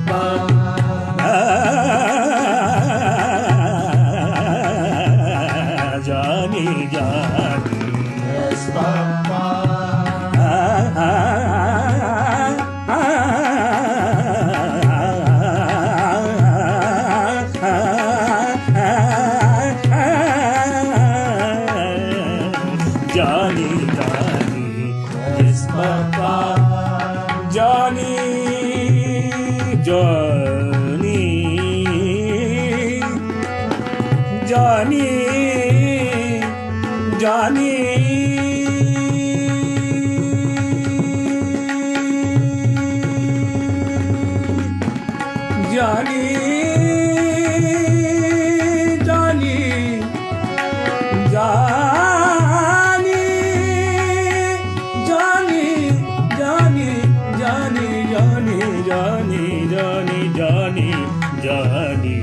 papa. Johnny, Johnny. Yes, papa. Johnny, Johnny, yes, papa. Johnny, Johnny, Johnny, Johnny. Johnny, Johnny, Johnny, Johnny, Johnny, Johnny, Johnny, Johnny, Johnny, Johnny, Johnny.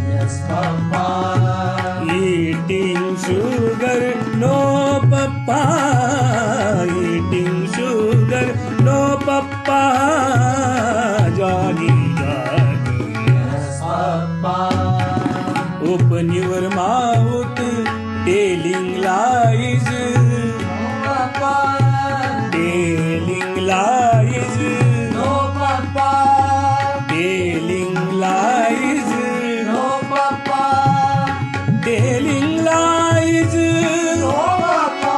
Yes, papa. Eating sugar, no papa. Eating sugar, no papa. Johnny, Johnny. Yes, papa. Open your mouth, telling lies. Papa. Telling lies. No, papa. Telling lies. No, papa. Telling lies. No, papa.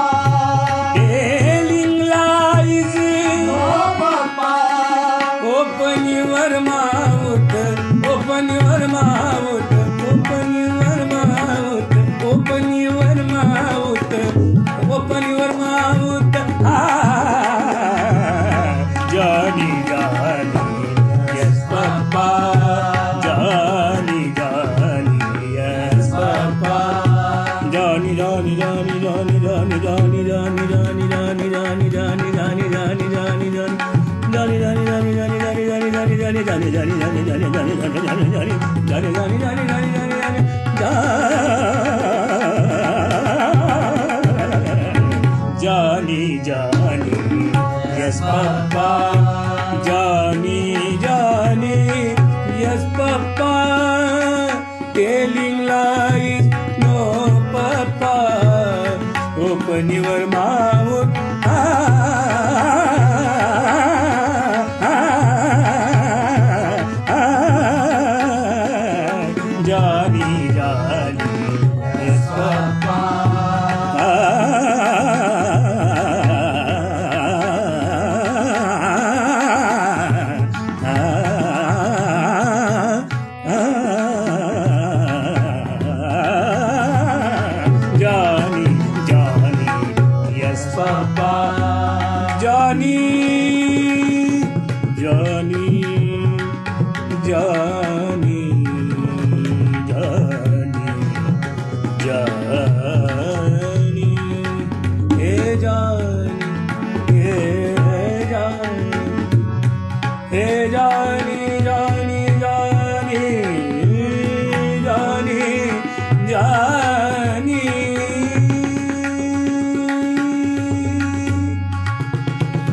Telling lies. No, papa. Open your mouth. Open your mouth. Open your mouth. Open your mouth. Open your mouth. Johnny, Johnny, yes, papa. Johnny, Johnny, yes, papa. Johnny, Johnny, Johnny, Johnny, Johnny, Johnny, Johnny, Johnny, Johnny, Johnny, Johnny, Johnny, Johnny, Johnny, Johnny. Johnny, Johnny, Johnny, Johnny, Johnny, Johnny, Johnny, Johnny, Johnny, Johnny, Johnny, Johnny, Johnny, Johnny, Johnny, Johnny, Johnny, Johnny, Johnny, yes, papa. Johnny, Johnny, yes, papa. Telling lies, no, papa. Open your mouth. Johnny, Johnny, yes, papa. Johnny, Johnny, yes, papa. Johnny, Johnny, Johnny, Johnny, Johnny, hey Johnny, hey Johnny, hey Johnny, Johnny, Johnny, Johnny, Johnny.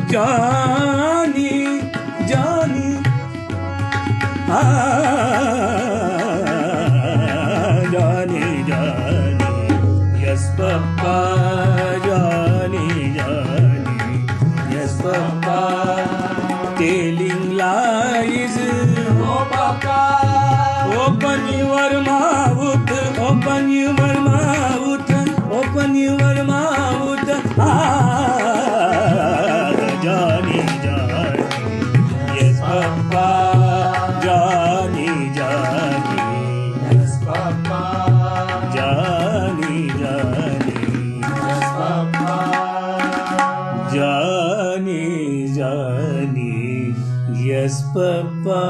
Johnny, Johnny, Johnny, Johnny, yes, papa. Johnny, Johnny, yes, papa. Telling lies. No, papa. Open your mouth. Open your mouth. Open your mouth. Johnny, Johnny, yes, papa. Johnny, Johnny, Yes, papa. Johnny, Johnny, Yes, papa. Johnny, Johnny, yes, papa.